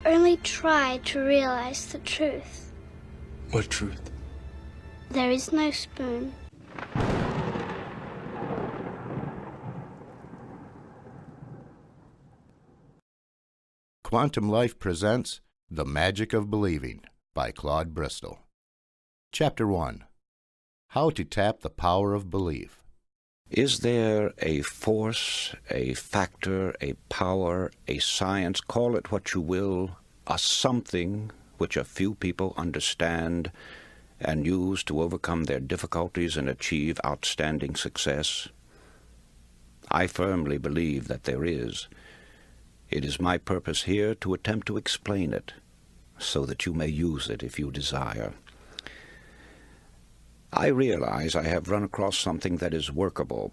only try to realize the truth. What truth? There is no spoon. Quantum Life presents The Magic of Believing by Claude Bristol. Chapter 1. How to Tap the Power of Belief. Is there a force, a factor, a power, a science, call it what you will, a something which a few people understand and use to overcome their difficulties and achieve outstanding success? I firmly believe that there is. It is my purpose here to attempt to explain it, so that you may use it if you desire. I realize I have run across something that is workable,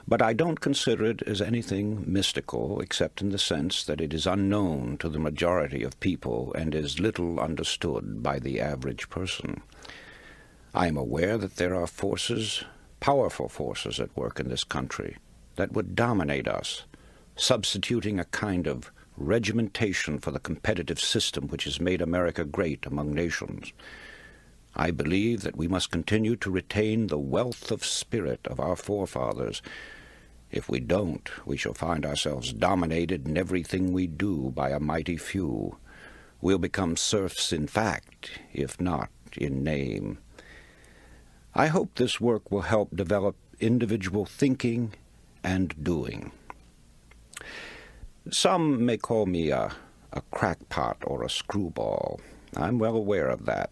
but I don't consider it as anything mystical, except in the sense that it is unknown to the majority of people and is little understood by the average person. I am aware that there are forces, powerful forces at work in this country, that would dominate us, substituting a kind of regimentation for the competitive system which has made America great among nations. I believe that we must continue to retain the wealth of spirit of our forefathers. If we don't, we shall find ourselves dominated in everything we do by a mighty few. We'll become serfs in fact, if not in name. I hope this work will help develop individual thinking and doing. Some may call me a crackpot or a screwball. I'm well aware of that.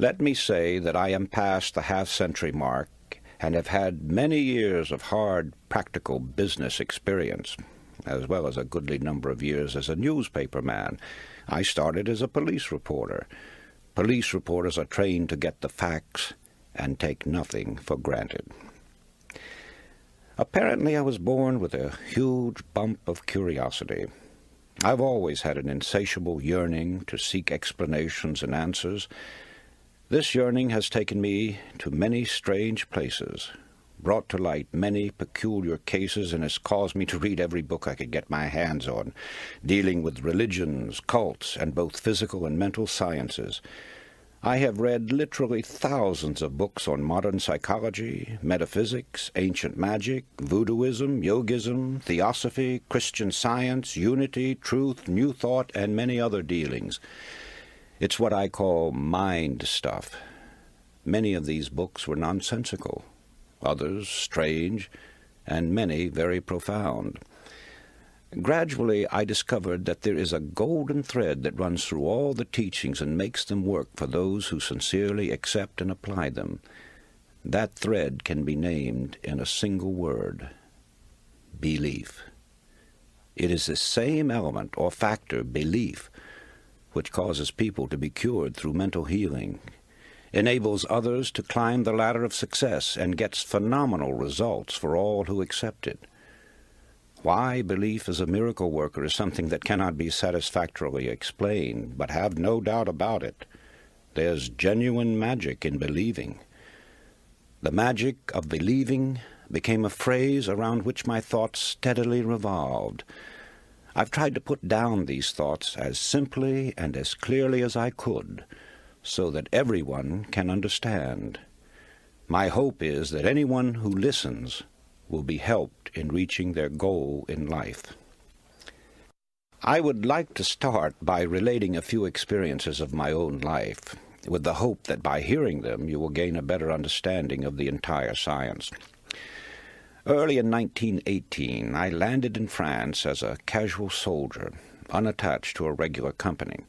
Let me say that I am past the half-century mark and have had many years of hard, practical business experience, as well as a goodly number of years as a newspaper man. I started as a police reporter. Police reporters are trained to get the facts and take nothing for granted. Apparently I was born with a huge bump of curiosity. I've always had an insatiable yearning to seek explanations and answers. This yearning has taken me to many strange places, brought to light many peculiar cases, and has caused me to read every book I could get my hands on, dealing with religions, cults, and both physical and mental sciences. I have read literally thousands of books on modern psychology, metaphysics, ancient magic, voodooism, yogism, theosophy, Christian science, unity, truth, new thought, and many other dealings. It's what I call mind stuff. Many of these books were nonsensical, others strange, and many very profound. Gradually, I discovered that there is a golden thread that runs through all the teachings and makes them work for those who sincerely accept and apply them. That thread can be named in a single word: belief. It is the same element or factor, belief, which causes people to be cured through mental healing, enables others to climb the ladder of success, and gets phenomenal results for all who accept it. Why belief as a miracle worker is something that cannot be satisfactorily explained, but have no doubt about it. There's genuine magic in believing. The magic of believing became a phrase around which my thoughts steadily revolved. I've tried to put down these thoughts as simply and as clearly as I could, so that everyone can understand. My hope is that anyone who listens will be helped in reaching their goal in life. I would like to start by relating a few experiences of my own life, with the hope that by hearing them you will gain a better understanding of the entire science. Early in 1918, I landed in France as a casual soldier, unattached to a regular company.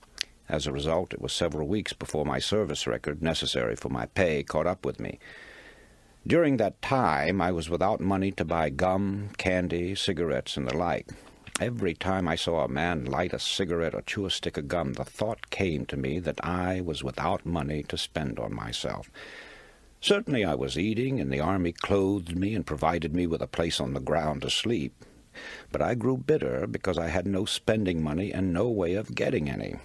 As a result, it was several weeks before my service record, necessary for my pay, caught up with me. During that time, I was without money to buy gum, candy, cigarettes, and the like. Every time I saw a man light a cigarette or chew a stick of gum, the thought came to me that I was without money to spend on myself. Certainly I was eating, and the army clothed me and provided me with a place on the ground to sleep. But I grew bitter because I had no spending money and no way of getting any.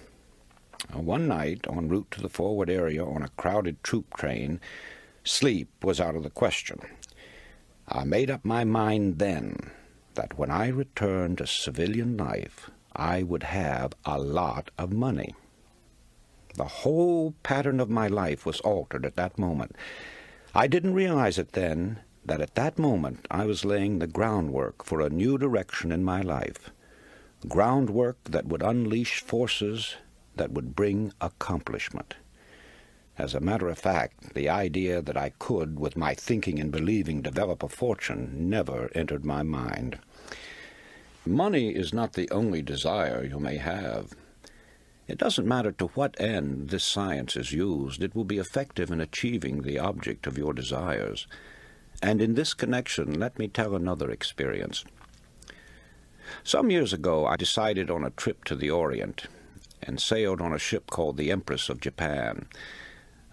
One night, en route to the forward area on a crowded troop train, sleep was out of the question. I made up my mind then that when I returned to civilian life, I would have a lot of money. The whole pattern of my life was altered at that moment. I didn't realize it then, that at that moment I was laying the groundwork for a new direction in my life, groundwork that would unleash forces that would bring accomplishment. As a matter of fact, the idea that I could, with my thinking and believing, develop a fortune never entered my mind. Money is not the only desire you may have. It doesn't matter to what end this science is used, it will be effective in achieving the object of your desires. And in this connection, let me tell another experience. Some years ago, I decided on a trip to the Orient and sailed on a ship called the Empress of Japan.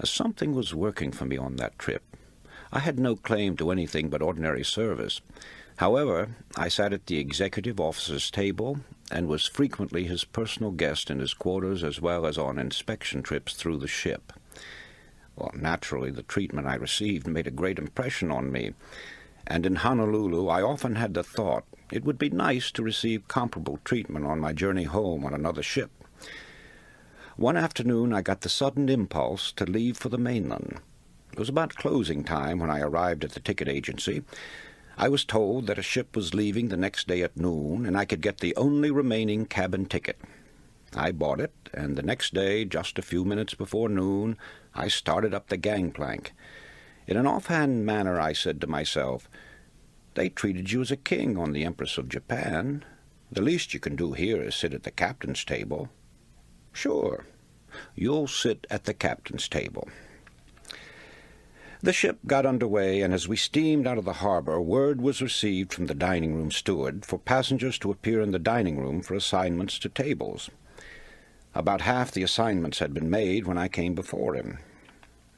Something was working for me on that trip. I had no claim to anything but ordinary service. However, I sat at the executive officer's table and was frequently his personal guest in his quarters as well as on inspection trips through the ship. Well, naturally, the treatment I received made a great impression on me, and in Honolulu I often had the thought it would be nice to receive comparable treatment on my journey home on another ship. One afternoon I got the sudden impulse to leave for the mainland. It was about closing time when I arrived at the ticket agency. I was told that a ship was leaving the next day at noon, and I could get the only remaining cabin ticket. I bought it, and the next day, just a few minutes before noon, I started up the gangplank. In an offhand manner I said to myself, "They treated you as a king on the Empress of Japan. The least you can do here is sit at the captain's table." "Sure, you'll sit at the captain's table." The ship got under way, and as we steamed out of the harbor, word was received from the dining-room steward for passengers to appear in the dining room for assignments to tables. About half the assignments had been made when I came before him.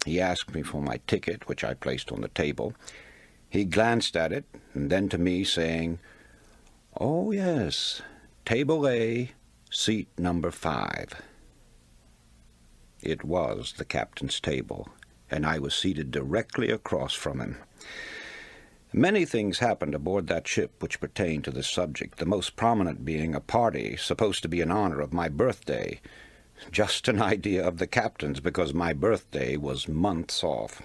He asked me for my ticket, which I placed on the table. He glanced at it, and then to me, saying, "Oh, yes, table A, seat number 5. It was the captain's table, and I was seated directly across from him. Many things happened aboard that ship which pertain to this subject, the most prominent being a party supposed to be in honor of my birthday. Just an idea of the captain's, because my birthday was months off.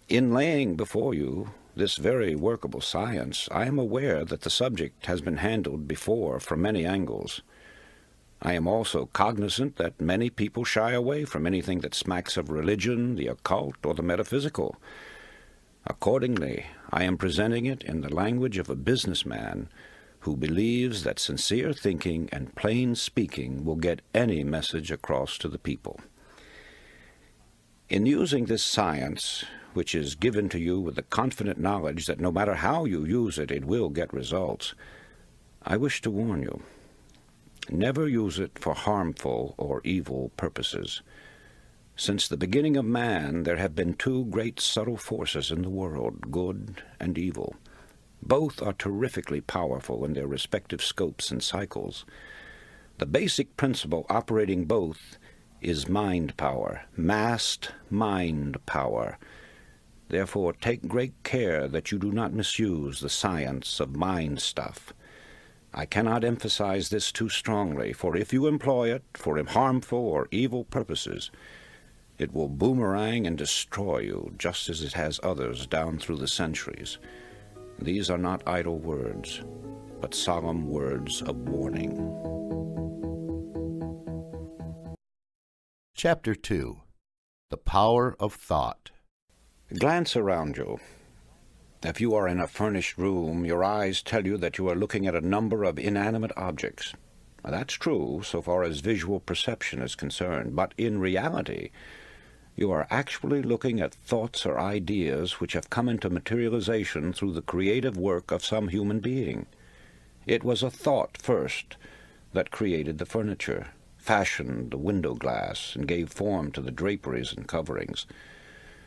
In laying before you this very workable science, I am aware that the subject has been handled before from many angles. I am also cognizant that many people shy away from anything that smacks of religion, the occult, or the metaphysical. Accordingly, I am presenting it in the language of a businessman who believes that sincere thinking and plain speaking will get any message across to the people. In using this science, which is given to you with the confident knowledge that no matter how you use it, it will get results, I wish to warn you. Never use it for harmful or evil purposes. Since the beginning of man, there have been two great subtle forces in the world, good and evil. Both are terrifically powerful in their respective scopes and cycles. The basic principle operating both is mind power, massed mind power. Therefore, take great care that you do not misuse the science of mind stuff. I cannot emphasize this too strongly, for if you employ it for harmful or evil purposes, it will boomerang and destroy you, just as it has others down through the centuries. These are not idle words, but solemn words of warning. Chapter 2. The Power of Thought. Glance around you. If you are in a furnished room, your eyes tell you that you are looking at a number of inanimate objects. Now, that's true so far as visual perception is concerned, but in reality, you are actually looking at thoughts or ideas which have come into materialization through the creative work of some human being. It was a thought first that created the furniture, fashioned the window glass, and gave form to the draperies and coverings.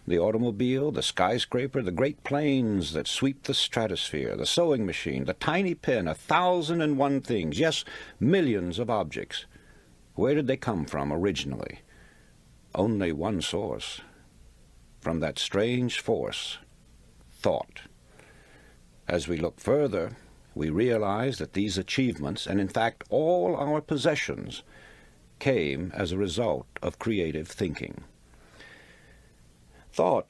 The automobile, the skyscraper, the great planes that sweep the stratosphere, the sewing machine, the tiny pen, 1,001 things, yes, millions of objects. Where did they come from originally? Only one source. From that strange force, thought. As we look further, we realize that these achievements, and in fact all our possessions, came as a result of creative thinking. Thought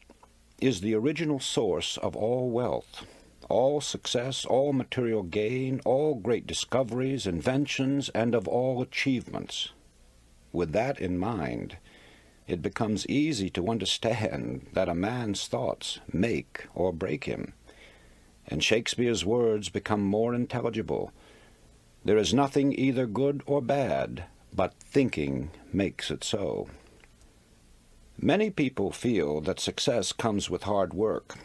is the original source of all wealth, all success, all material gain, all great discoveries, inventions, and of all achievements. With that in mind, it becomes easy to understand that a man's thoughts make or break him, and Shakespeare's words become more intelligible. There is nothing either good or bad, but thinking makes it so. Many people feel that success comes with hard work.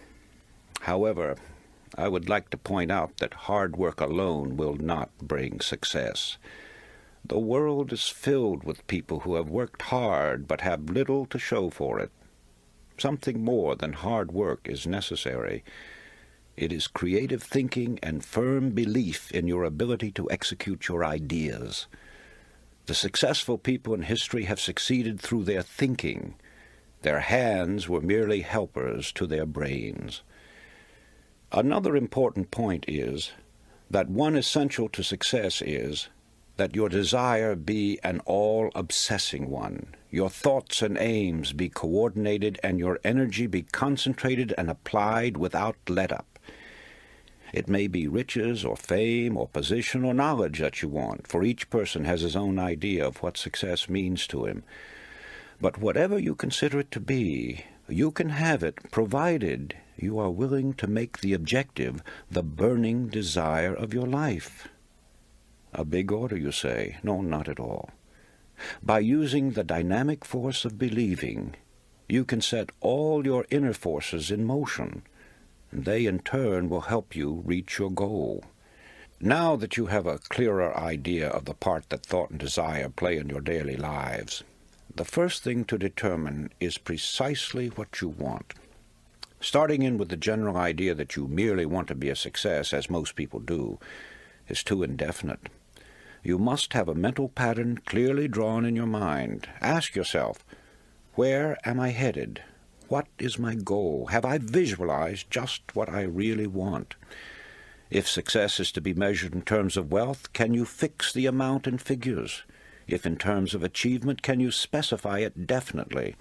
However, I would like to point out that hard work alone will not bring success. The world is filled with people who have worked hard but have little to show for it. Something more than hard work is necessary. It is creative thinking and firm belief in your ability to execute your ideas. The successful people in history have succeeded through their thinking. Their hands were merely helpers to their brains. Another important point is that one essential to success is that your desire be an all-obsessing one, your thoughts and aims be coordinated, and your energy be concentrated and applied without let-up. It may be riches or fame or position or knowledge that you want, for each person has his own idea of what success means to him. But whatever you consider it to be, you can have it, provided you are willing to make the objective the burning desire of your life. A big order, you say? No, not at all. By using the dynamic force of believing, you can set all your inner forces in motion, and they in turn will help you reach your goal. Now that you have a clearer idea of the part that thought and desire play in your daily lives, the first thing to determine is precisely what you want. Starting in with the general idea that you merely want to be a success, as most people do, is too indefinite. You must have a mental pattern clearly drawn in your mind. Ask yourself, where am I headed? What is my goal? Have I visualized just what I really want? If success is to be measured in terms of wealth, can you fix the amount in figures? If in terms of achievement, can you specify it definitely?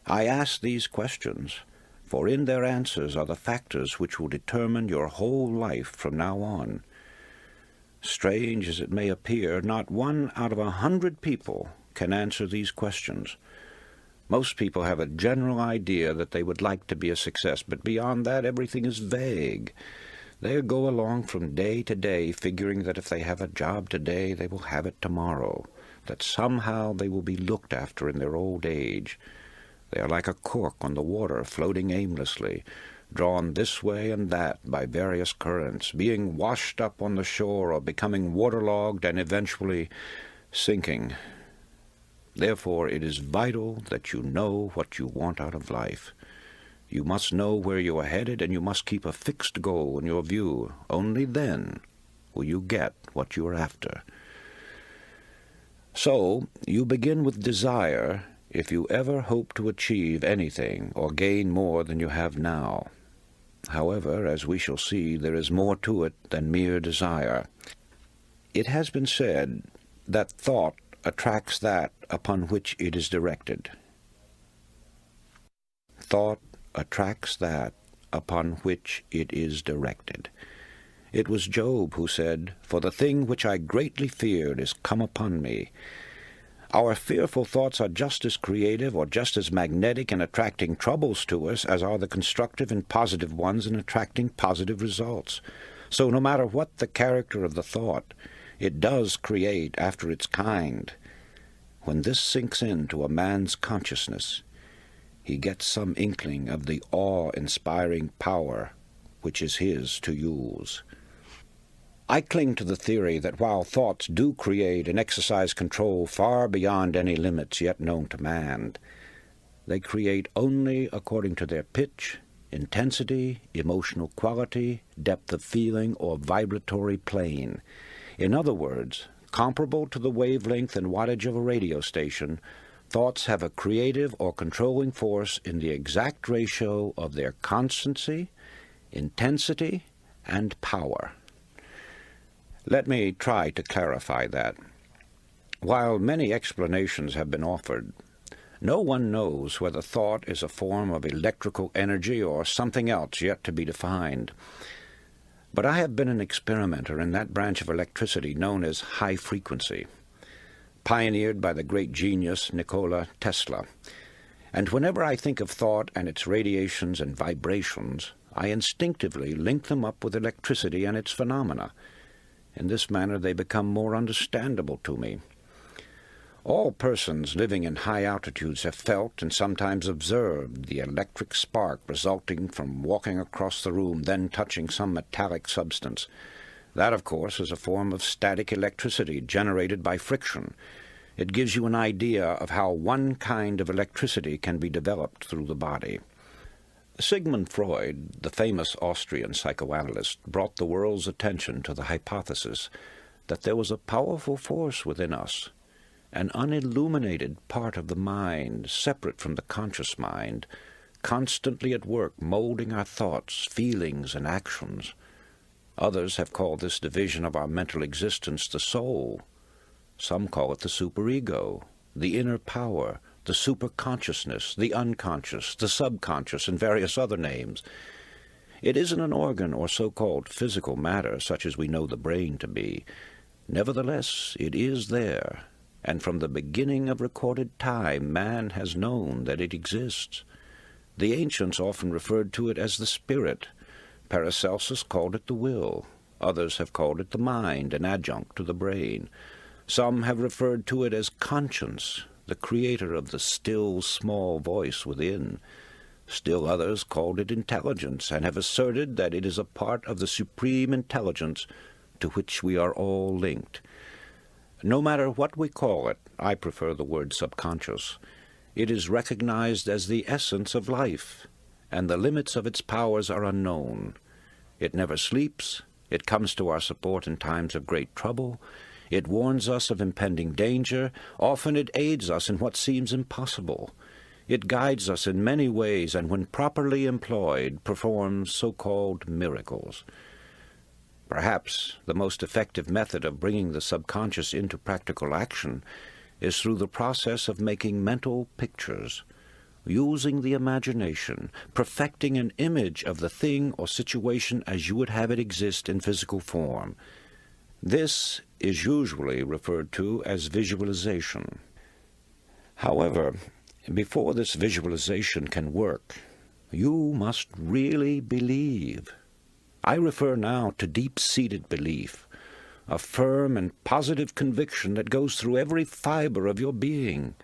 I ask these questions, for in their answers are the factors which will determine your whole life from now on. Strange as it may appear, not 1 out of 100 people can answer these questions. Most people have a general idea that they would like to be a success, but beyond that everything is vague. They go along from day to day figuring that if they have a job today, they will have it tomorrow, that somehow they will be looked after in their old age. They are like a cork on the water, floating aimlessly, drawn this way and that by various currents, being washed up on the shore or becoming waterlogged and eventually sinking. Therefore, it is vital that you know what you want out of life. You must know where you are headed, and you must keep a fixed goal in your view. Only then will you get what you are after. So, you begin with desire if you ever hope to achieve anything or gain more than you have now. However, as we shall see, there is more to it than mere desire. It has been said that thought attracts that upon which it is directed. Thought attracts that upon which it is directed. It was Job who said, "For the thing which I greatly feared is come upon me." Our fearful thoughts are just as creative or just as magnetic in attracting troubles to us as are the constructive and positive ones in attracting positive results. So no matter what the character of the thought, it does create after its kind. When this sinks into a man's consciousness, he gets some inkling of the awe-inspiring power which is his to use. I cling to the theory that while thoughts do create and exercise control far beyond any limits yet known to man, they create only according to their pitch, intensity, emotional quality, depth of feeling, or vibratory plane. In other words, comparable to the wavelength and wattage of a radio station, thoughts have a creative or controlling force in the exact ratio of their constancy, intensity, and power. Let me try to clarify that. While many explanations have been offered, no one knows whether thought is a form of electrical energy or something else yet to be defined. But I have been an experimenter in that branch of electricity known as high frequency, pioneered by the great genius Nikola Tesla. And whenever I think of thought and its radiations and vibrations, I instinctively link them up with electricity and its phenomena. In this manner they become more understandable to me. All persons living in high altitudes have felt and sometimes observed the electric spark resulting from walking across the room, then touching some metallic substance. That, of course, is a form of static electricity generated by friction. It gives you an idea of how one kind of electricity can be developed through the body. Sigmund Freud, the famous Austrian psychoanalyst, brought the world's attention to the hypothesis that there was a powerful force within us, an unilluminated part of the mind, separate from the conscious mind, constantly at work molding our thoughts, feelings, and actions. Others have called this division of our mental existence the soul. Some call it the superego, the inner power, the superconsciousness, the unconscious, the subconscious, and various other names. It isn't an organ or so-called physical matter, such as we know the brain to be. Nevertheless, it is there, and from the beginning of recorded time, man has known that it exists. The ancients often referred to it as the spirit. Paracelsus called it the will. Others have called it the mind, an adjunct to the brain. Some have referred to it as conscience, the creator of the still, small voice within. Still others called it intelligence, and have asserted that it is a part of the supreme intelligence to which we are all linked. No matter what we call it, I prefer the word subconscious, it is recognized as the essence of life, and the limits of its powers are unknown. It never sleeps, it comes to our support in times of great trouble, it warns us of impending danger, often it aids us in what seems impossible. It guides us in many ways, and when properly employed, performs so-called miracles. Perhaps the most effective method of bringing the subconscious into practical action is through the process of making mental pictures, using the imagination, perfecting an image of the thing or situation as you would have it exist in physical form. This is usually referred to as visualization. However, before this visualization can work, you must really believe. I refer now to deep-seated belief, a firm and positive conviction that goes through every fiber of your being.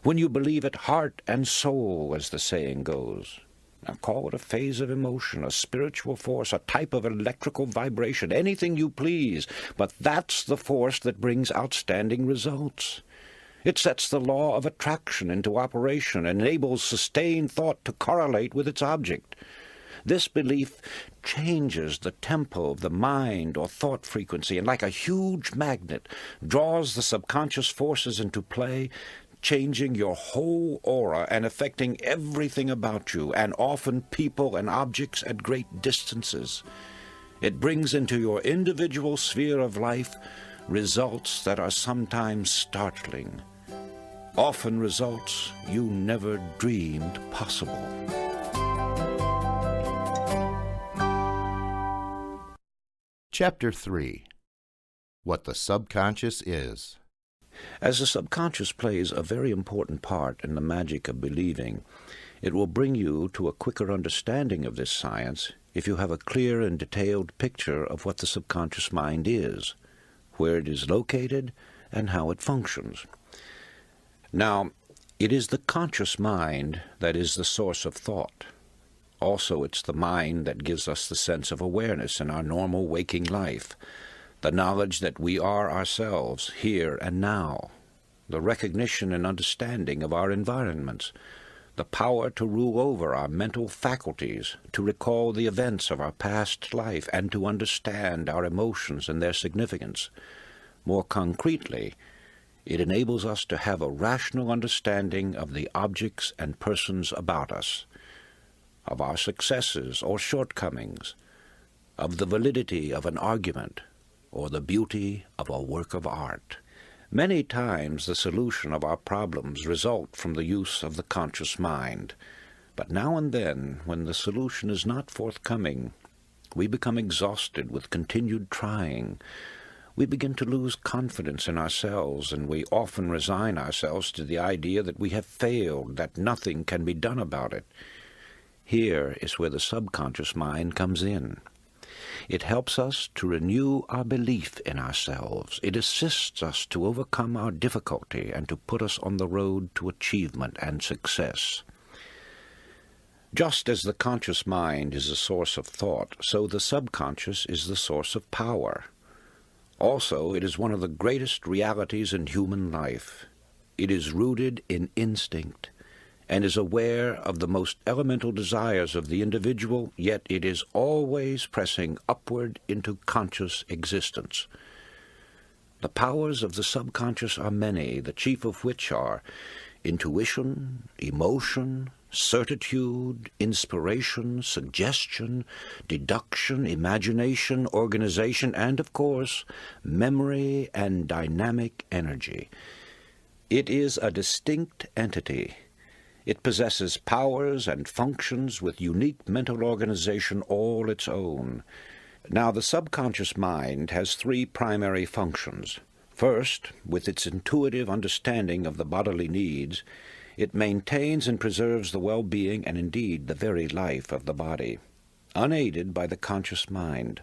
When you believe it heart and soul, as the saying goes. Now call it a phase of emotion, a spiritual force, a type of electrical vibration, anything you please, but that's the force that brings outstanding results. It sets the law of attraction into operation and enables sustained thought to correlate with its object. This belief changes the tempo of the mind or thought frequency, and like a huge magnet, draws the subconscious forces into play, changing your whole aura and affecting everything about you, and often people and objects at great distances. It brings into your individual sphere of life results that are sometimes startling, often results you never dreamed possible. Chapter 3. What the Subconscious Is. As the subconscious plays a very important part in the magic of believing, it will bring you to a quicker understanding of this science if you have a clear and detailed picture of what the subconscious mind is, where it is located, and how it functions. Now, it is the conscious mind that is the source of thought. Also, it's the mind that gives us the sense of awareness in our normal waking life, the knowledge that we are ourselves, here and now, the recognition and understanding of our environments, the power to rule over our mental faculties, to recall the events of our past life, and to understand our emotions and their significance. More concretely, it enables us to have a rational understanding of the objects and persons about us, of our successes or shortcomings, of the validity of an argument, or the beauty of a work of art. Many times the solution of our problems result from the use of the conscious mind. But now and then, when the solution is not forthcoming, we become exhausted with continued trying. We begin to lose confidence in ourselves, and we often resign ourselves to the idea that we have failed, that nothing can be done about it. Here is where the subconscious mind comes in. It helps us to renew our belief in ourselves. It assists us to overcome our difficulty and to put us on the road to achievement and success. Just as the conscious mind is a source of thought, so the subconscious is the source of power. Also, it is one of the greatest realities in human life. It is rooted in instinct and is aware of the most elemental desires of the individual, yet it is always pressing upward into conscious existence. The powers of the subconscious are many, the chief of which are intuition, emotion, certitude, inspiration, suggestion, deduction, imagination, organization, and, of course, memory and dynamic energy. It is a distinct entity. It possesses powers and functions with unique mental organization all its own. Now, the subconscious mind has three primary functions. First, with its intuitive understanding of the bodily needs, it maintains and preserves the well-being and indeed the very life of the body, unaided by the conscious mind.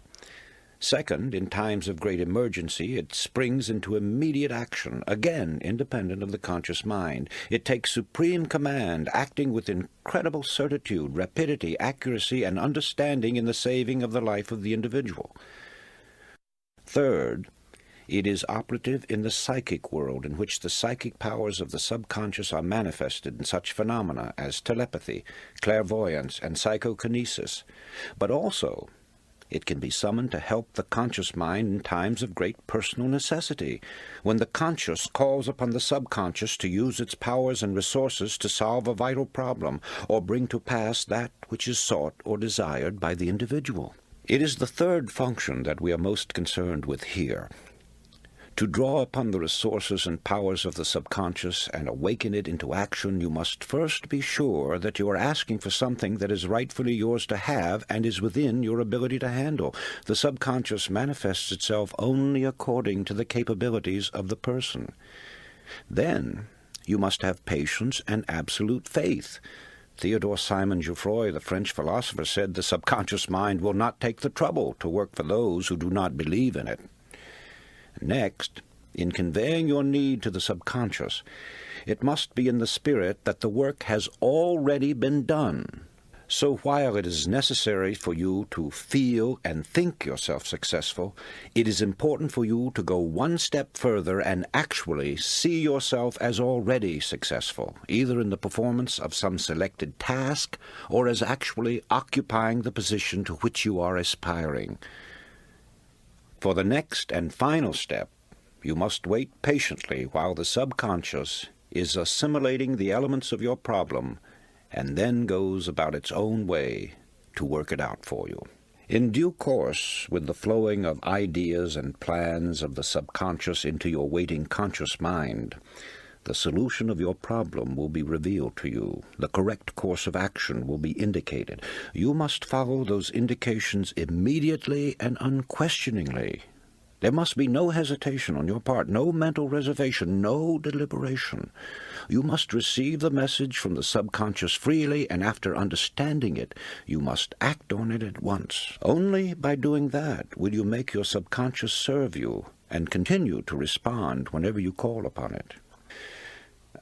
Second, in times of great emergency, it springs into immediate action, again independent of the conscious mind. It takes supreme command, acting with incredible certitude, rapidity, accuracy, and understanding in the saving of the life of the individual. Third, it is operative in the psychic world, in which the psychic powers of the subconscious are manifested in such phenomena as telepathy, clairvoyance, and psychokinesis. But also, it can be summoned to help the conscious mind in times of great personal necessity, when the conscious calls upon the subconscious to use its powers and resources to solve a vital problem or bring to pass that which is sought or desired by the individual. It is the third function that we are most concerned with here. To draw upon the resources and powers of the subconscious and awaken it into action, you must first be sure that you are asking for something that is rightfully yours to have and is within your ability to handle. The subconscious manifests itself only according to the capabilities of the person. Then you must have patience and absolute faith. Theodore Simon Jouffroy, the French philosopher, said the subconscious mind will not take the trouble to work for those who do not believe in it. Next, in conveying your need to the subconscious, it must be in the spirit that the work has already been done. So while it is necessary for you to feel and think yourself successful, it is important for you to go one step further and actually see yourself as already successful, either in the performance of some selected task or as actually occupying the position to which you are aspiring. For the next and final step, you must wait patiently while the subconscious is assimilating the elements of your problem and then goes about its own way to work it out for you. In due course, with the flowing of ideas and plans of the subconscious into your waiting conscious mind, the solution of your problem will be revealed to you. The correct course of action will be indicated. You must follow those indications immediately and unquestioningly. There must be no hesitation on your part, no mental reservation, no deliberation. You must receive the message from the subconscious freely, and after understanding it, you must act on it at once. Only by doing that will you make your subconscious serve you and continue to respond whenever you call upon it.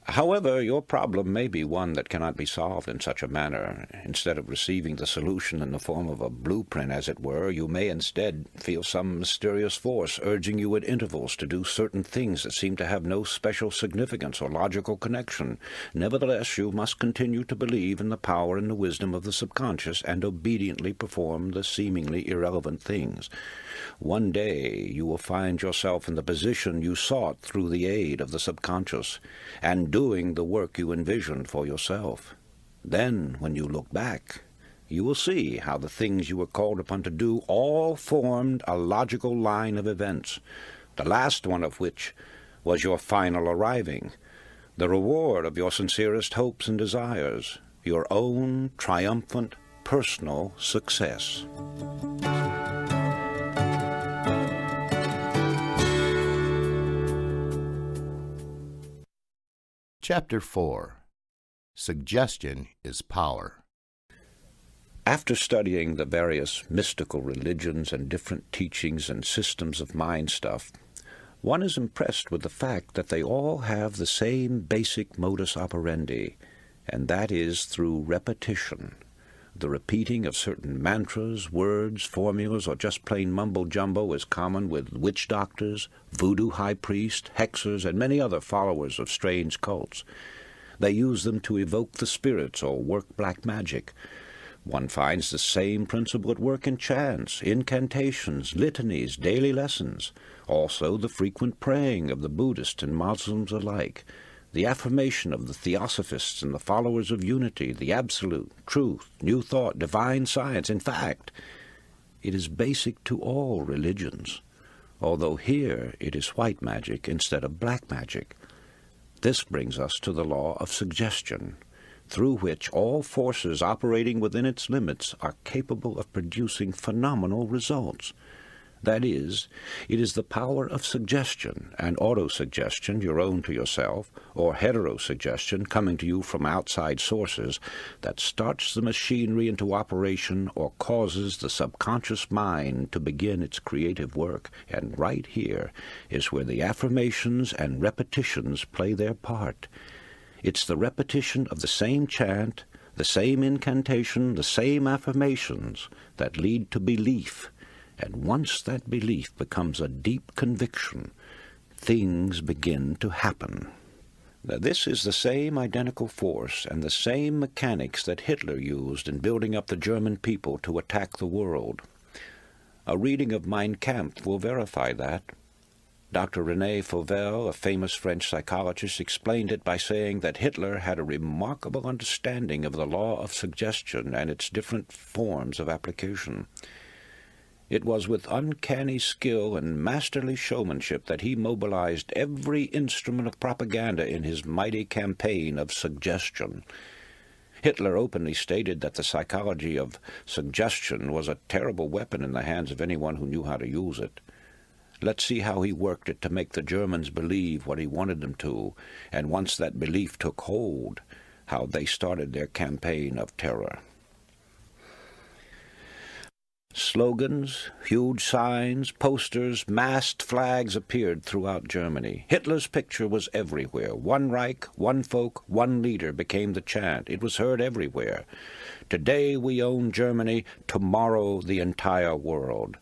However, your problem may be one that cannot be solved in such a manner. Instead of receiving the solution in the form of a blueprint, as it were, you may instead feel some mysterious force urging you at intervals to do certain things that seem to have no special significance or logical connection. Nevertheless, you must continue to believe in the power and the wisdom of the subconscious and obediently perform the seemingly irrelevant things. One day you will find yourself in the position you sought through the aid of the subconscious, and doing the work you envisioned for yourself. Then, when you look back, you will see how the things you were called upon to do all formed a logical line of events, the last one of which was your final arriving, the reward of your sincerest hopes and desires, your own triumphant personal success. Chapter 4. Suggestion is Power. After studying the various mystical religions and different teachings and systems of mind stuff, one is impressed with the fact that they all have the same basic modus operandi, and that is through repetition. The repeating of certain mantras, words, formulas, or just plain mumbo-jumbo is common with witch doctors, voodoo high priests, hexers, and many other followers of strange cults. They use them to evoke the spirits or work black magic. One finds the same principle at work in chants, incantations, litanies, daily lessons, also the frequent praying of the Buddhists and Muslims alike, the affirmation of the Theosophists and the followers of unity, the absolute, truth, new thought, divine science. In fact, it is basic to all religions, although here it is white magic instead of black magic. This brings us to the law of suggestion, through which all forces operating within its limits are capable of producing phenomenal results. That is, it is the power of suggestion and autosuggestion, your own to yourself, or heterosuggestion coming to you from outside sources, that starts the machinery into operation or causes the subconscious mind to begin its creative work. And right here is where the affirmations and repetitions play their part. It's the repetition of the same chant, the same incantation, the same affirmations that lead to belief. And once that belief becomes a deep conviction, things begin to happen. Now, this is the same identical force and the same mechanics that Hitler used in building up the German people to attack the world. A reading of Mein Kampf will verify that. Dr. René Fauvel, a famous French psychologist, explained it by saying that Hitler had a remarkable understanding of the law of suggestion and its different forms of application. It was with uncanny skill and masterly showmanship that he mobilized every instrument of propaganda in his mighty campaign of suggestion. Hitler openly stated that the psychology of suggestion was a terrible weapon in the hands of anyone who knew how to use it. Let's see how he worked it to make the Germans believe what he wanted them to, and once that belief took hold, how they started their campaign of terror. Slogans, huge signs, posters, masked flags appeared throughout Germany. Hitler's picture was everywhere. One Reich, one folk, one leader became the chant. It was heard everywhere. Today we own Germany, tomorrow the entire world.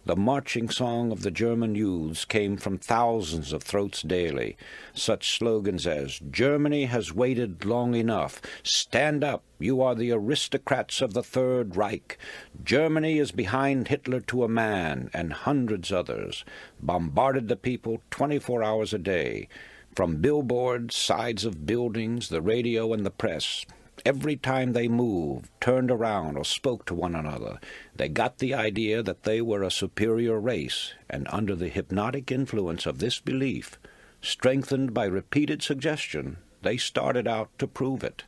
The marching song of the German youths came from thousands of throats daily. Such slogans as, "Germany has waited long enough," "Stand up, you are the aristocrats of the Third Reich," "Germany is behind Hitler to a man," and hundreds others, bombarded the people 24 hours a day. From billboards, sides of buildings, the radio and the press, every time they moved, turned around, or spoke to one another, they got the idea that they were a superior race, and under the hypnotic influence of this belief, strengthened by repeated suggestion, they started out to prove it.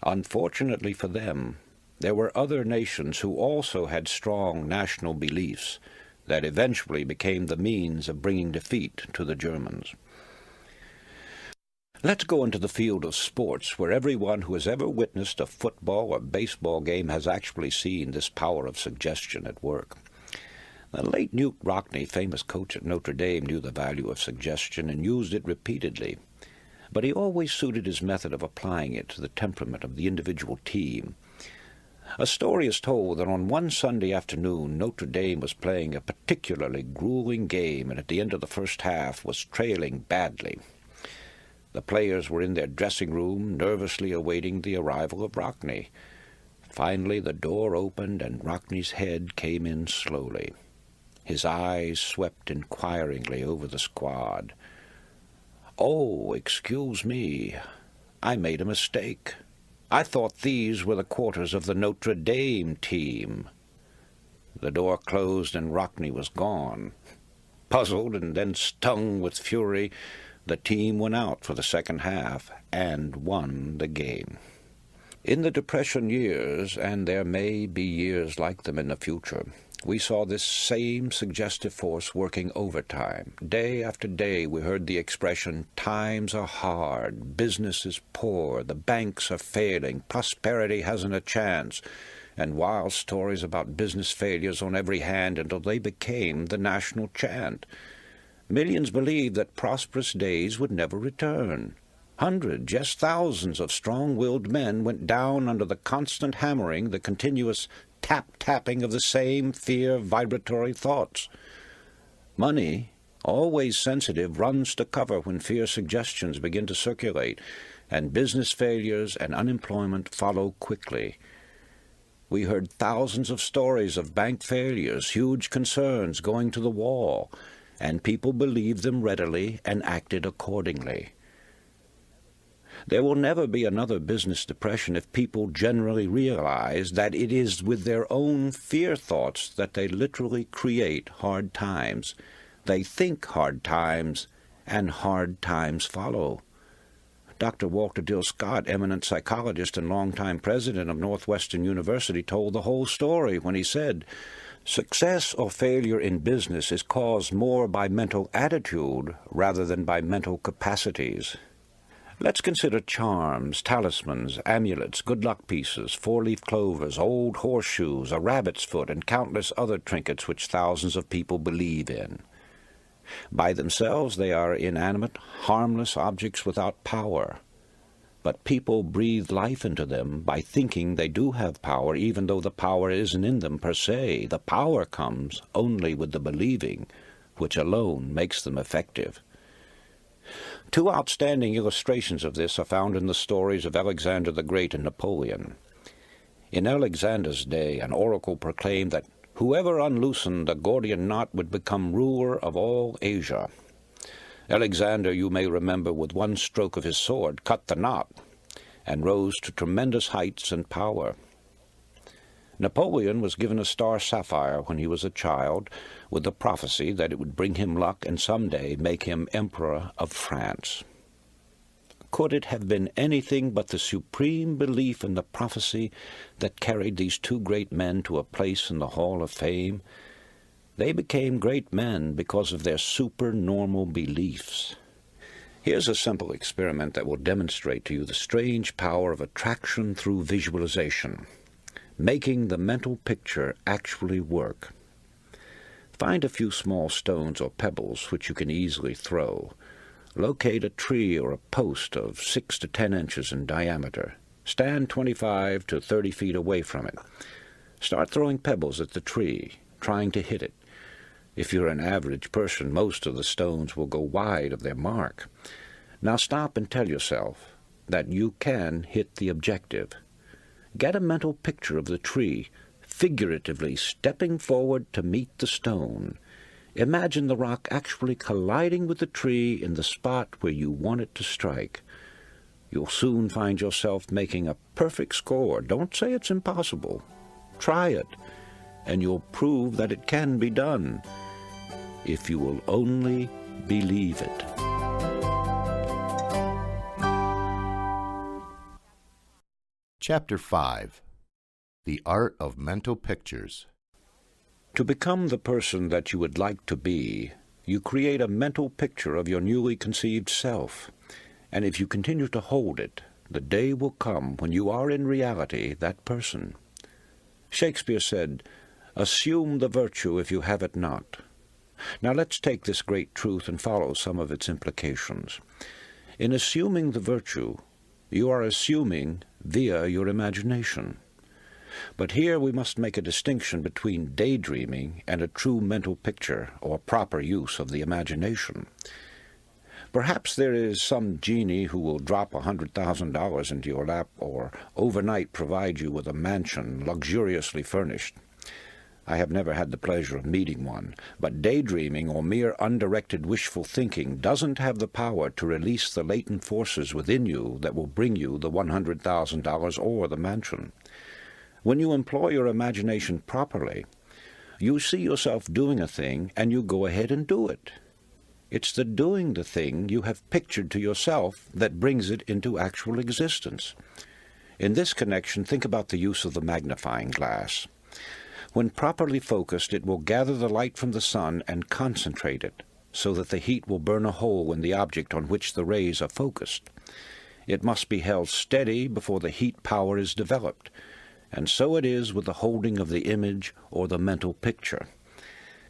Unfortunately for them, there were other nations who also had strong national beliefs that eventually became the means of bringing defeat to the Germans. Let's go into the field of sports, where everyone who has ever witnessed a football or baseball game has actually seen this power of suggestion at work. The late Newt Rockne, famous coach at Notre Dame, knew the value of suggestion and used it repeatedly, but he always suited his method of applying it to the temperament of the individual team. A story is told that on one Sunday afternoon, Notre Dame was playing a particularly grueling game and at the end of the first half was trailing badly. The players were in their dressing room, nervously awaiting the arrival of Rockne. Finally, the door opened and Rockne's head came in slowly. His eyes swept inquiringly over the squad. "Oh, excuse me, I made a mistake. I thought these were the quarters of the Notre Dame team. The door closed and Rockney was gone. Puzzled and then stung with fury, the team went out for the second half and won the game. In the Depression years, and there may be years like them in the future, we saw this same suggestive force working overtime. Day after day we heard the expression, times are hard, business is poor, the banks are failing, prosperity hasn't a chance, and wild stories about business failures on every hand until they became the national chant. Millions believed that prosperous days would never return. Hundreds, yes, thousands of strong-willed men went down under the constant hammering, the continuous tap-tapping of the same fear-vibratory thoughts. Money, always sensitive, runs to cover when fear suggestions begin to circulate, and business failures and unemployment follow quickly. We heard thousands of stories of bank failures, huge concerns going to the wall, and people believed them readily and acted accordingly. There will never be another business depression if people generally realize that it is with their own fear thoughts that they literally create hard times. They think hard times, and hard times follow. Dr. Walter Dill Scott, eminent psychologist and longtime president of Northwestern University, told the whole story when he said, "Success or failure in business is caused more by mental attitude rather than by mental capacities." Let's consider charms, talismans, amulets, good luck pieces, four-leaf clovers, old horseshoes, a rabbit's foot, and countless other trinkets which thousands of people believe in. By themselves they are inanimate, harmless objects without power. But people breathe life into them by thinking they do have power, even though the power isn't in them per se. The power comes only with the believing, which alone makes them effective. Two outstanding illustrations of this are found in the stories of Alexander the Great and Napoleon. In Alexander's day, an oracle proclaimed that whoever unloosened the Gordian knot would become ruler of all Asia. Alexander, you may remember, with one stroke of his sword, cut the knot, and rose to tremendous heights and power. Napoleon was given a star sapphire when he was a child, with the prophecy that it would bring him luck and someday make him Emperor of France. Could it have been anything but the supreme belief in the prophecy that carried these two great men to a place in the Hall of Fame? They became great men because of their supernormal beliefs. Here's a simple experiment that will demonstrate to you the strange power of attraction through visualization, making the mental picture actually work. Find a few small stones or pebbles which you can easily throw. Locate a tree or a post of 6 to 10 inches in diameter. Stand 25 to 30 feet away from it. Start throwing pebbles at the tree, trying to hit it. If you're an average person, most of the stones will go wide of their mark. Now stop and tell yourself that you can hit the objective. Get a mental picture of the tree, figuratively stepping forward to meet the stone. Imagine the rock actually colliding with the tree in the spot where you want it to strike. You'll soon find yourself making a perfect score. Don't say it's impossible. Try it, and you'll prove that it can be done, if you will only believe it. Chapter 5. The Art of Mental Pictures. To become the person that you would like to be, you create a mental picture of your newly conceived self, and if you continue to hold it, the day will come when you are in reality that person. Shakespeare said, "Assume the virtue if you have it not." Now let's take this great truth and follow some of its implications. In assuming the virtue, you are assuming via your imagination. But here we must make a distinction between daydreaming and a true mental picture or proper use of the imagination. Perhaps there is some genie who will drop $100,000 into your lap or overnight provide you with a mansion luxuriously furnished. I have never had the pleasure of meeting one, but daydreaming or mere undirected wishful thinking doesn't have the power to release the latent forces within you that will bring you the $100,000 or the mansion. When you employ your imagination properly, you see yourself doing a thing and you go ahead and do it. It's the doing the thing you have pictured to yourself that brings it into actual existence. In this connection, think about the use of the magnifying glass. When properly focused, it will gather the light from the sun and concentrate it, so that the heat will burn a hole in the object on which the rays are focused. It must be held steady before the heat power is developed, and so it is with the holding of the image or the mental picture.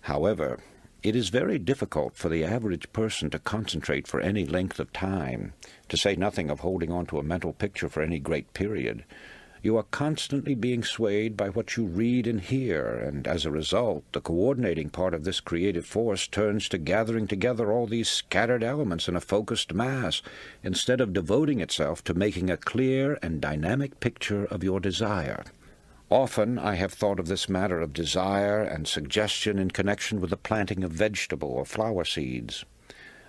However, it is very difficult for the average person to concentrate for any length of time, to say nothing of holding on to a mental picture for any great period. You are constantly being swayed by what you read and hear, and as a result, the coordinating part of this creative force turns to gathering together all these scattered elements in a focused mass, instead of devoting itself to making a clear and dynamic picture of your desire. Often I have thought of this matter of desire and suggestion in connection with the planting of vegetable or flower seeds.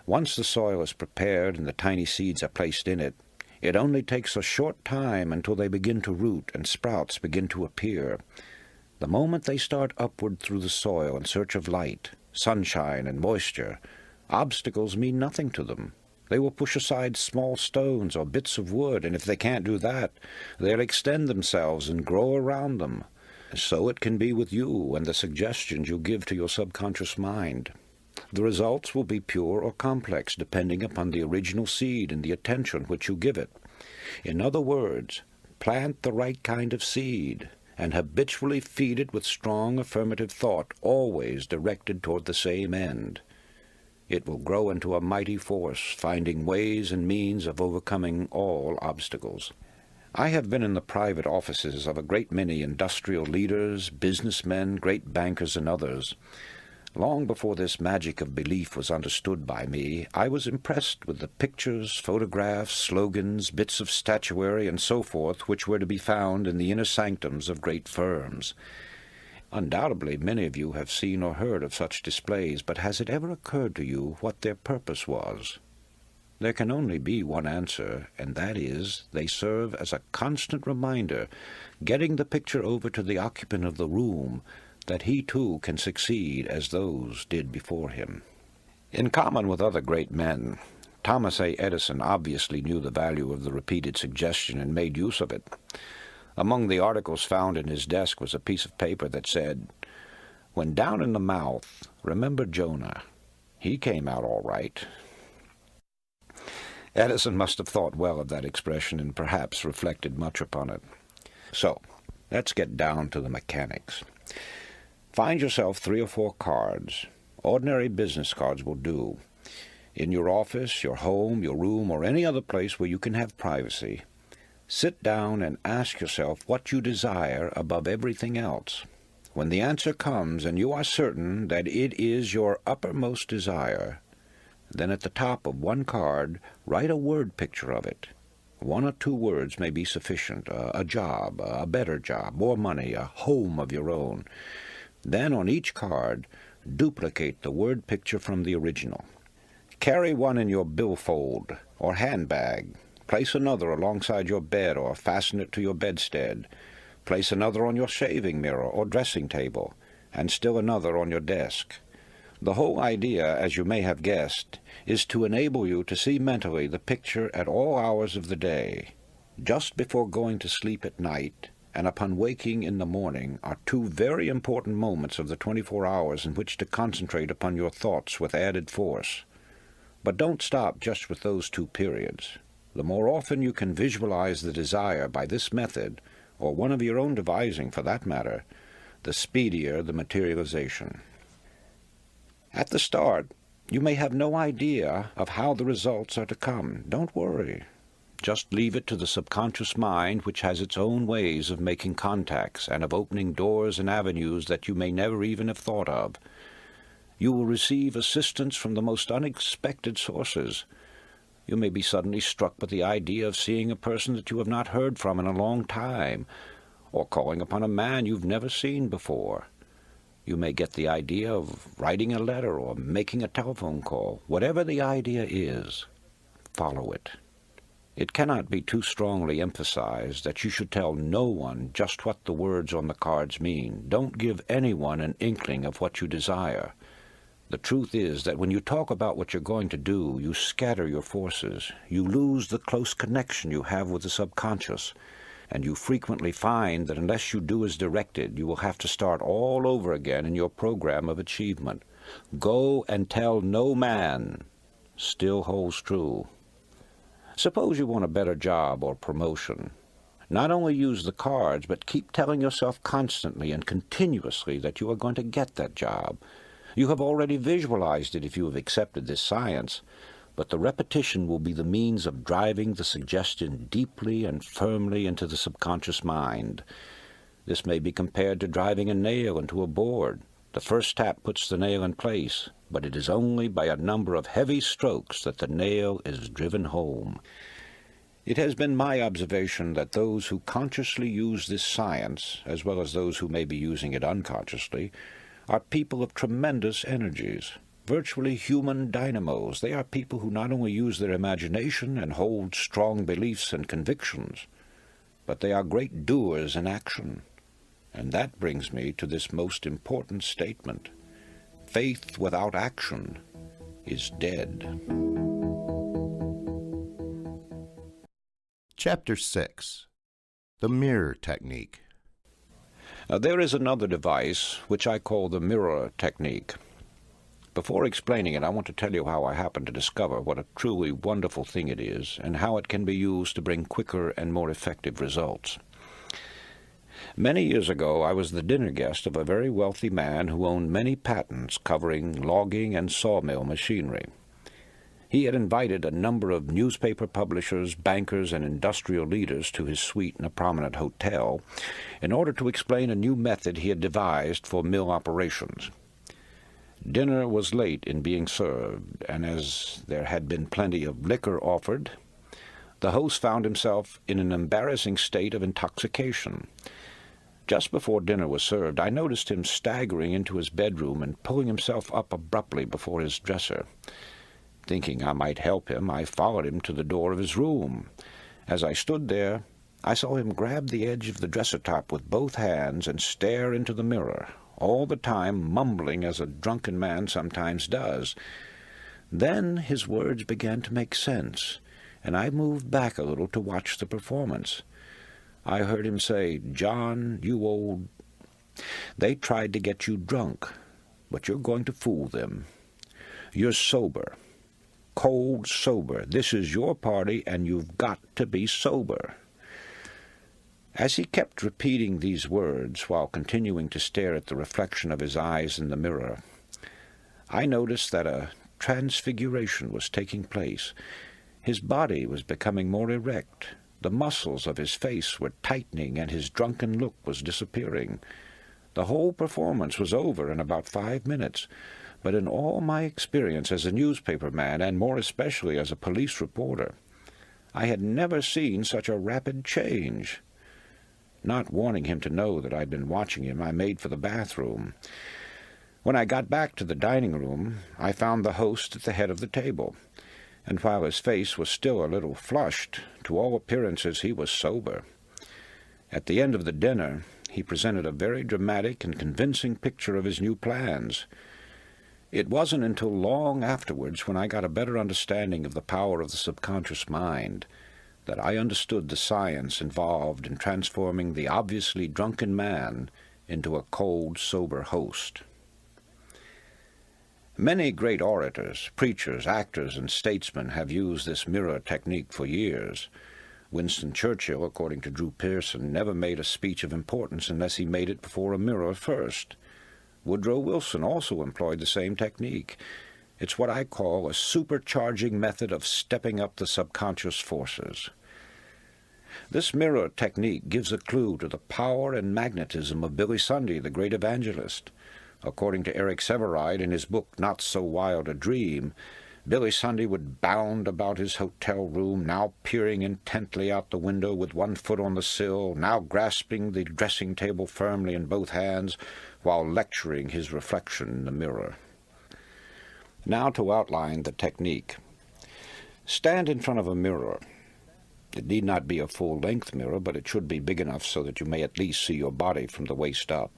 Once the soil is prepared and the tiny seeds are placed in it, it only takes a short time until they begin to root and sprouts begin to appear. The moment they start upward through the soil in search of light, sunshine, and moisture, obstacles mean nothing to them. They will push aside small stones or bits of wood, and if they can't do that, they'll extend themselves and grow around them. So it can be with you and the suggestions you give to your subconscious mind. The results will be pure or complex, depending upon the original seed and the attention which you give it. In other words, plant the right kind of seed, and habitually feed it with strong affirmative thought, always directed toward the same end. It will grow into a mighty force, finding ways and means of overcoming all obstacles. I have been in the private offices of a great many industrial leaders, businessmen, great bankers, and others. Long before this magic of belief was understood by me, I was impressed with the pictures, photographs, slogans, bits of statuary, and so forth, which were to be found in the inner sanctums of great firms. Undoubtedly, many of you have seen or heard of such displays, but has it ever occurred to you what their purpose was? There can only be one answer, and that is, they serve as a constant reminder, getting the picture over to the occupant of the room, that he too can succeed as those did before him. In common with other great men, Thomas A. Edison obviously knew the value of the repeated suggestion and made use of it. Among the articles found in his desk was a piece of paper that said, "When down in the mouth, remember Jonah. He came out all right." Edison must have thought well of that expression and perhaps reflected much upon it. So, let's get down to the mechanics. Find yourself 3 or 4 cards. Ordinary business cards will do. In your office, your home, your room, or any other place where you can have privacy, sit down and ask yourself what you desire above everything else. When the answer comes and you are certain that it is your uppermost desire, then at the top of one card write a word picture of it. 1 or 2 words may be sufficient. A job, a better job, more money, a home of your own. Then on each card, duplicate the word picture from the original. Carry one in your billfold or handbag. Place another alongside your bed or fasten it to your bedstead. Place another on your shaving mirror or dressing table, and still another on your desk. The whole idea, as you may have guessed, is to enable you to see mentally the picture at all hours of the day. Just before going to sleep at night and upon waking in the morning are 2 very important moments of the 24 hours in which to concentrate upon your thoughts with added force. But don't stop just with those 2 periods. The more often you can visualize the desire by this method, or one of your own devising for that matter, the speedier the materialization. At the start, you may have no idea of how the results are to come. Don't worry. Just leave it to the subconscious mind, which has its own ways of making contacts and of opening doors and avenues that you may never even have thought of. You will receive assistance from the most unexpected sources. You may be suddenly struck with the idea of seeing a person that you have not heard from in a long time, or calling upon a man you've never seen before. You may get the idea of writing a letter or making a telephone call. Whatever the idea is, follow it. It cannot be too strongly emphasized that you should tell no one just what the words on the cards mean. Don't give anyone an inkling of what you desire. The truth is that when you talk about what you're going to do, you scatter your forces. You lose the close connection you have with the subconscious, and you frequently find that unless you do as directed, you will have to start all over again in your program of achievement. Go and tell no man still holds true. Suppose you want a better job or promotion. Not only use the cards, but keep telling yourself constantly and continuously that you are going to get that job. You have already visualized it if you have accepted this science, but the repetition will be the means of driving the suggestion deeply and firmly into the subconscious mind. This may be compared to driving a nail into a board. The first tap puts the nail in place, but it is only by a number of heavy strokes that the nail is driven home. It has been my observation that those who consciously use this science, as well as those who may be using it unconsciously, are people of tremendous energies, virtually human dynamos. They are people who not only use their imagination and hold strong beliefs and convictions, but they are great doers in action. And that brings me to this most important statement. Faith without action is dead. Chapter 6. The Mirror Technique. There is another device which I call the mirror technique. Before explaining it, I want to tell you how I happened to discover what a truly wonderful thing it is and how it can be used to bring quicker and more effective results. Many years ago, I was the dinner guest of a very wealthy man who owned many patents covering logging and sawmill machinery. He had invited a number of newspaper publishers, bankers, and industrial leaders to his suite in a prominent hotel in order to explain a new method he had devised for mill operations. Dinner was late in being served, and as there had been plenty of liquor offered, the host found himself in an embarrassing state of intoxication. Just before dinner was served, I noticed him staggering into his bedroom and pulling himself up abruptly before his dresser. Thinking I might help him, I followed him to the door of his room. As I stood there, I saw him grab the edge of the dresser top with both hands and stare into the mirror, all the time mumbling as a drunken man sometimes does. Then his words began to make sense, and I moved back a little to watch the performance. I heard him say, "John, you old... They tried to get you drunk, but you're going to fool them. You're sober. Cold sober. This is your party, and you've got to be sober." As he kept repeating these words while continuing to stare at the reflection of his eyes in the mirror, I noticed that a transfiguration was taking place. His body was becoming more erect. The muscles of his face were tightening, and his drunken look was disappearing. The whole performance was over in about 5 minutes, but in all my experience as a newspaper man, and more especially as a police reporter, I had never seen such a rapid change. Not wanting him to know that I'd been watching him, I made for the bathroom. When I got back to the dining room, I found the host at the head of the table, and while his face was still a little flushed, to all appearances he was sober. At the end of the dinner, he presented a very dramatic and convincing picture of his new plans. It wasn't until long afterwards, when I got a better understanding of the power of the subconscious mind, that I understood the science involved in transforming the obviously drunken man into a cold, sober host. Many great orators, preachers, actors, and statesmen have used this mirror technique for years. Winston Churchill, according to Drew Pearson, never made a speech of importance unless he made it before a mirror first. Woodrow Wilson also employed the same technique. It's what I call a supercharging method of stepping up the subconscious forces. This mirror technique gives a clue to the power and magnetism of Billy Sunday, the great evangelist. According to Eric Sevareid in his book Not So Wild a Dream, Billy Sunday would bound about his hotel room, now peering intently out the window with one foot on the sill, now grasping the dressing table firmly in both hands, while lecturing his reflection in the mirror. Now to outline the technique. Stand in front of a mirror. It need not be a full-length mirror, but it should be big enough so that you may at least see your body from the waist up.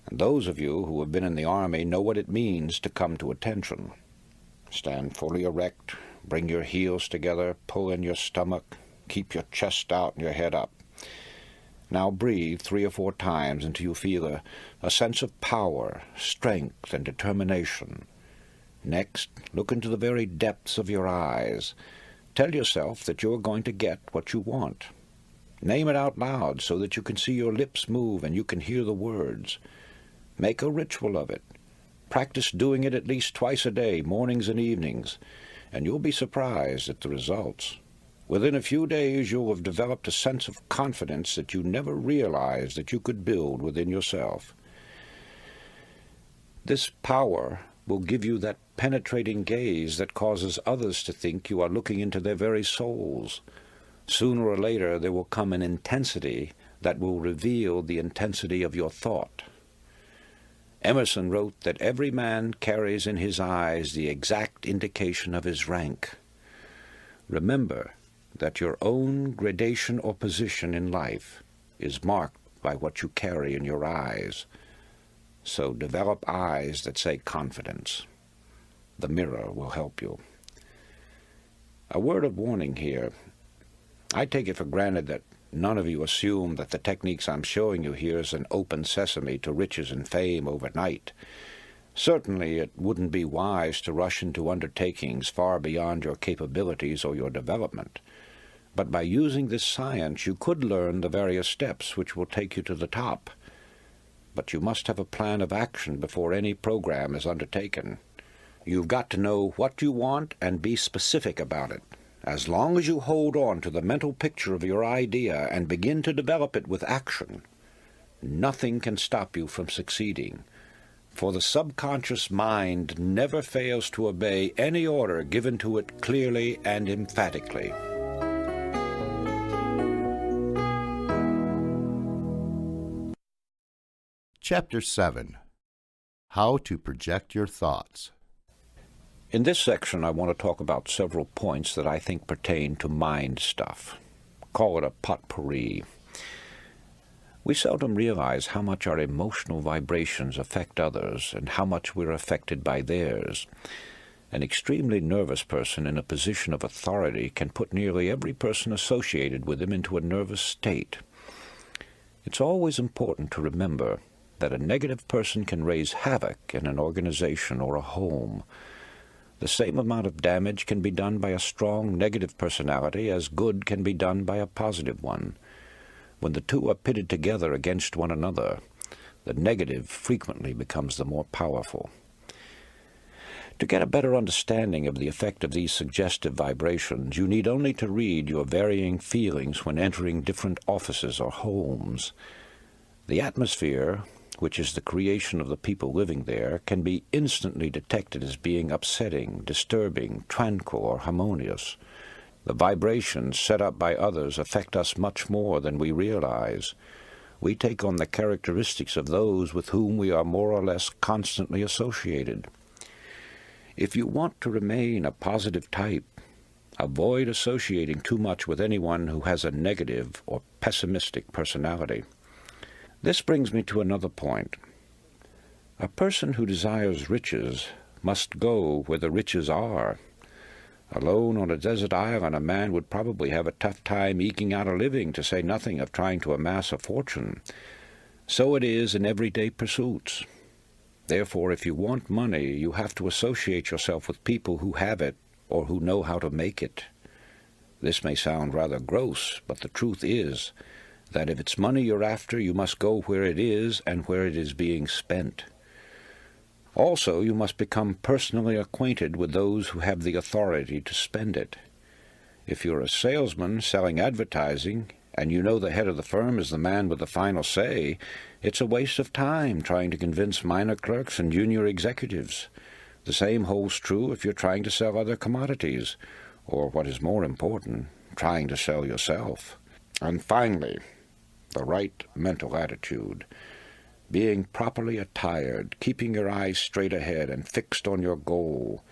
And those of you who have been in the Army know what it means to come to attention. Stand fully erect, bring your heels together, pull in your stomach, keep your chest out and your head up. Now breathe 3 or 4 times until you feel a sense of power, strength, and determination. Next, look into the very depths of your eyes. Tell yourself that you are going to get what you want. Name it out loud so that you can see your lips move and you can hear the words. Make a ritual of it. Practice doing it at least twice a day, mornings and evenings, and you'll be surprised at the results. Within a few days you'll have developed a sense of confidence that you never realized that you could build within yourself. This power will give you that penetrating gaze that causes others to think you are looking into their very souls. Sooner or later there will come an intensity that will reveal the intensity of your thought. Emerson wrote that every man carries in his eyes the exact indication of his rank. Remember that your own gradation or position in life is marked by what you carry in your eyes. So develop eyes that say confidence. The mirror will help you. A word of warning here. I take it for granted that none of you assume that the techniques I'm showing you here is an open sesame to riches and fame overnight. Certainly it wouldn't be wise to rush into undertakings far beyond your capabilities or your development. But by using this science you could learn the various steps which will take you to the top. But you must have a plan of action before any program is undertaken. You've got to know what you want and be specific about it. As long as you hold on to the mental picture of your idea and begin to develop it with action, nothing can stop you from succeeding. For the subconscious mind never fails to obey any order given to it clearly and emphatically. Chapter 7. How to Project Your Thoughts. In this section, I want to talk about several points that I think pertain to mind stuff. Call it a potpourri. We seldom realize how much our emotional vibrations affect others and how much we're affected by theirs. An extremely nervous person in a position of authority can put nearly every person associated with him into a nervous state. It's always important to remember that a negative person can raise havoc in an organization or a home. The same amount of damage can be done by a strong negative personality as good can be done by a positive one. When the two are pitted together against one another, the negative frequently becomes the more powerful. To get a better understanding of the effect of these suggestive vibrations, you need only to read your varying feelings when entering different offices or homes. The atmosphere, which is the creation of the people living there, can be instantly detected as being upsetting, disturbing, tranquil, or harmonious. The vibrations set up by others affect us much more than we realize. We take on the characteristics of those with whom we are more or less constantly associated. If you want to remain a positive type, avoid associating too much with anyone who has a negative or pessimistic personality. This brings me to another point. A person who desires riches must go where the riches are. Alone on a desert island, a man would probably have a tough time eking out a living, to say nothing of trying to amass a fortune. So it is in everyday pursuits. Therefore, if you want money, you have to associate yourself with people who have it or who know how to make it. This may sound rather gross, but the truth is that if it's money you're after, you must go where it is and where it is being spent. Also, you must become personally acquainted with those who have the authority to spend it. If you're a salesman selling advertising, and you know the head of the firm is the man with the final say, it's a waste of time trying to convince minor clerks and junior executives. The same holds true if you're trying to sell other commodities, or what is more important, trying to sell yourself. And finally, the right mental attitude. Being properly attired, keeping your eyes straight ahead and fixed on your goal,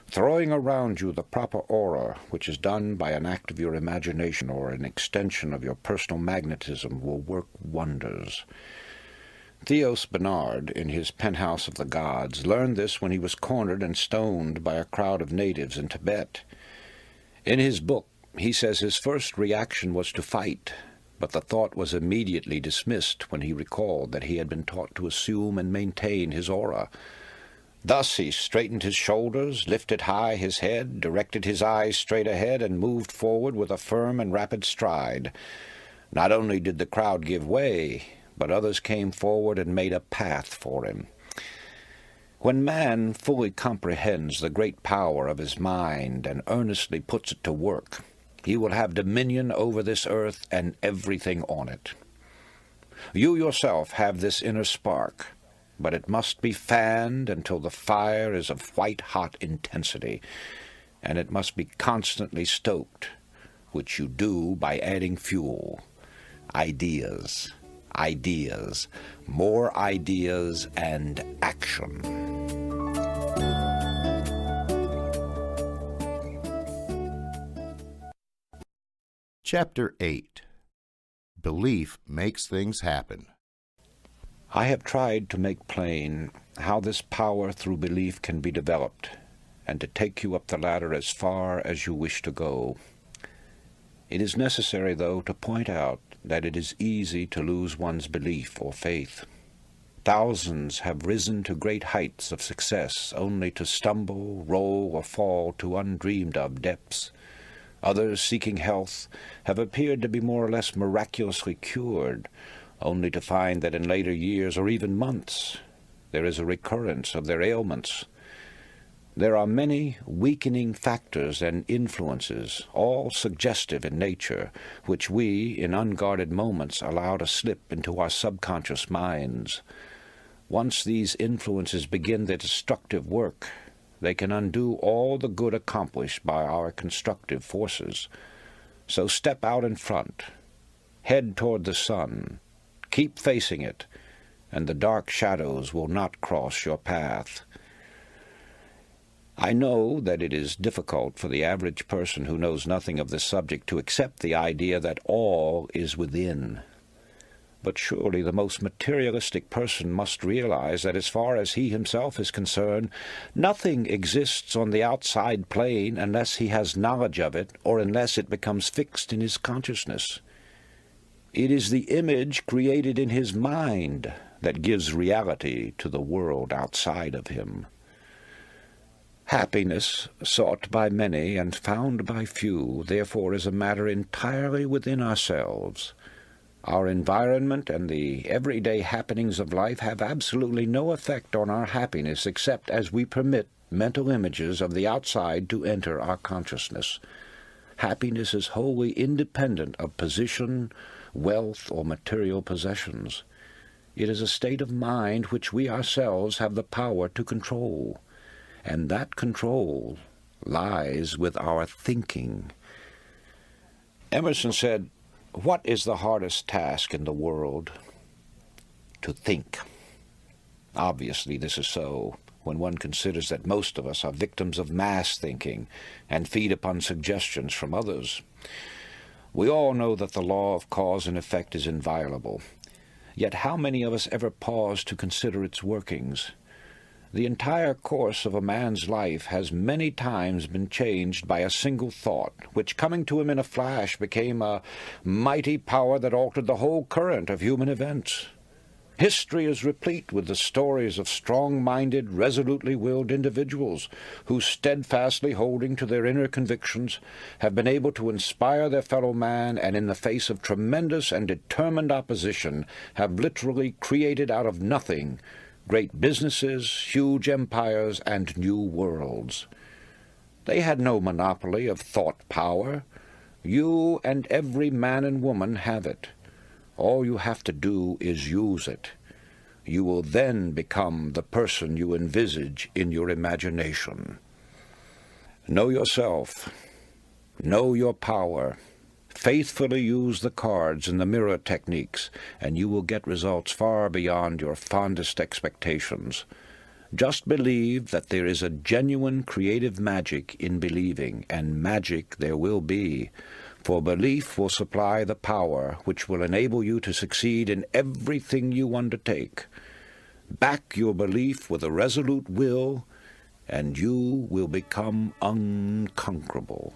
throwing around you the proper aura, which is done by an act of your imagination or an extension of your personal magnetism, will work wonders. Theos Bernard, in his Penthouse of the Gods, learned this when he was cornered and stoned by a crowd of natives in Tibet. In his book, he says his first reaction was to fight, but the thought was immediately dismissed when he recalled that he had been taught to assume and maintain his aura. Thus he straightened his shoulders, lifted high his head, directed his eyes straight ahead, and moved forward with a firm and rapid stride. Not only did the crowd give way, but others came forward and made a path for him. When man fully comprehends the great power of his mind and earnestly puts it to work, he will have dominion over this earth and everything on it. You yourself have this inner spark, but it must be fanned until the fire is of white-hot intensity, and it must be constantly stoked, which you do by adding fuel. Ideas, ideas, more ideas, and action. Chapter 8. Belief Makes Things Happen. I have tried to make plain how this power through belief can be developed, and to take you up the ladder as far as you wish to go. It is necessary, though, to point out that it is easy to lose one's belief or faith. Thousands have risen to great heights of success only to stumble, roll, or fall to undreamed-of depths. Others, seeking health, have appeared to be more or less miraculously cured, only to find that in later years, or even months, there is a recurrence of their ailments. There are many weakening factors and influences, all suggestive in nature, which we, in unguarded moments, allow to slip into our subconscious minds. Once these influences begin their destructive work, they can undo all the good accomplished by our constructive forces. So step out in front, head toward the sun, keep facing it, and the dark shadows will not cross your path. I know that it is difficult for the average person who knows nothing of this subject to accept the idea that all is within. But surely the most materialistic person must realize that as far as he himself is concerned, nothing exists on the outside plane unless he has knowledge of it or unless it becomes fixed in his consciousness. It is the image created in his mind that gives reality to the world outside of him. Happiness, sought by many and found by few, therefore is a matter entirely within ourselves. Our environment and the everyday happenings of life have absolutely no effect on our happiness except as we permit mental images of the outside to enter our consciousness. Happiness is wholly independent of position, wealth, or material possessions. It is a state of mind which we ourselves have the power to control, and that control lies with our thinking. Emerson said, "What is the hardest task in the world? To think." Obviously this is so, when one considers that most of us are victims of mass thinking and feed upon suggestions from others. We all know that the law of cause and effect is inviolable. Yet how many of us ever pause to consider its workings? The entire course of a man's life has many times been changed by a single thought, which, coming to him in a flash, became a mighty power that altered the whole current of human events. History is replete with the stories of strong-minded, resolutely willed individuals who, steadfastly holding to their inner convictions, have been able to inspire their fellow man and, in the face of tremendous and determined opposition, have literally created out of nothing great businesses, huge empires, and new worlds. They had no monopoly of thought power. You and every man and woman have it. All you have to do is use it. You will then become the person you envisage in your imagination. Know yourself. Know your power. Faithfully use the cards and the mirror techniques, and you will get results far beyond your fondest expectations. Just believe that there is a genuine creative magic in believing, and magic there will be, for belief will supply the power which will enable you to succeed in everything you undertake. Back your belief with a resolute will, and you will become unconquerable,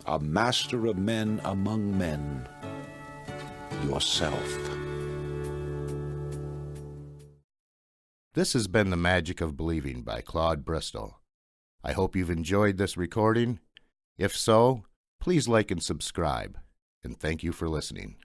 a master of men among men, yourself. This has been The Magic of Believing by Claude Bristol. I hope you've enjoyed this recording. If so, please like and subscribe, and thank you for listening.